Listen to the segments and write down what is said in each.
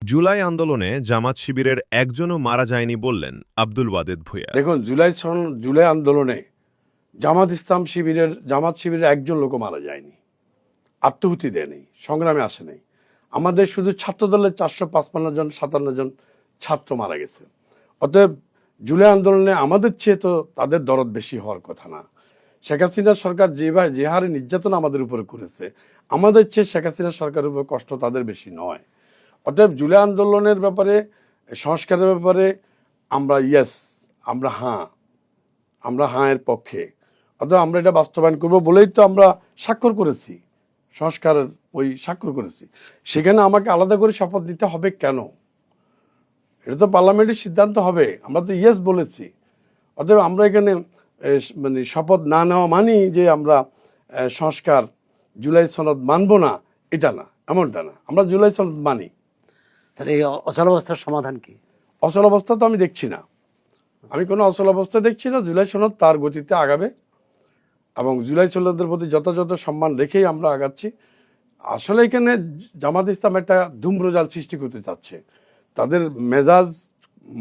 জুলাই আন্দোলনে জামাত শিবিরের একজনও মারা যায়নি বললেন আব্দুল ওয়াদেদ ভূঁইয়া। দেখুন, জুলাই আন্দোলনে জামাত শিবিরের একজন লোক মারা যায়নি, আত্মহুতি দেয়নি, সংগ্রামে আসে নাই। আমাদের শুধু ছাত্র দলের 455 জন ছাত্র মারা গেছে। অতএব জুলাই আন্দোলনে আমাদের চেয়ে তো তাদের দরদ বেশি হওয়ার কথা না। শেখ হাসিনা সরকার যে হারে নির্যাতন আমাদের উপরে করেছে, আমাদের চেয়ে শেখ হাসিনা সরকারের উপর কষ্ট তাদের বেশি নয়। অতএব জুলাই আন্দোলনের ব্যাপারে, সংস্কারের ব্যাপারে আমরা হাঁ এর পক্ষে। অতএব আমরা এটা বাস্তবায়ন করবো বলেই তো আমরা স্বাক্ষর করেছি, সংস্কারের ওই স্বাক্ষর করেছি। সেখানে আমাকে আলাদা করে শপথ নিতে হবে কেন? এটা তো পার্লামেন্টের সিদ্ধান্ত হবে। আমরা তো ইয়েস বলেছি। অতএব আমরা এখানে মানে শপথ না নেওয়া মানি যে আমরা সংস্কার জুলাই সনদ মানবো না, এটা না, এমনটা না। আমরা জুলাই সনদ মানি। তাহলে এই অচলাবস্থার সমাধান কি? অচল অবস্থা তো আমি দেখছি না, আমি কোনো অচল অবস্থা দেখছি না। জুলাই সনদ তার গতিতে আগাবে এবং জুলাই সনদের প্রতি যথাযথ সম্মান রেখেই আমরা আগাচ্ছি। আসলে এখানে জামাত ইসলাম একটা ধূম্রজাল সৃষ্টি করতে চাচ্ছে। তাদের মেজাজ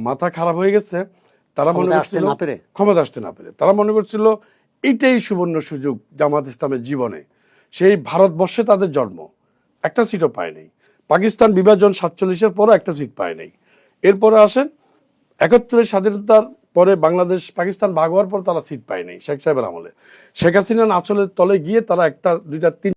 মাথা খারাপ হয়ে গেছে। তারা মনে করছিল ক্ষমতা আসতে না পেরে তারা মনে করছিল এইটাই সুবর্ণ সুযোগ জামাত ইসলামের জীবনে। সেই ভারতবর্ষে তাদের জন্ম, একটা সিটও পায় নাই। পাকিস্তান বিভাজন 47-এর পরও একটা সিট পায় নাই। এরপরে আসেন 71-এর স্বাধীনতার পরে বাংলাদেশ পাকিস্তান ভাগ হওয়ার পর তারা সিট পায় নাই শেখ সাহেবের আমলে। শেখ হাসিনার আঁচলের তলে গিয়ে তারা একটা, দুইটা, তিন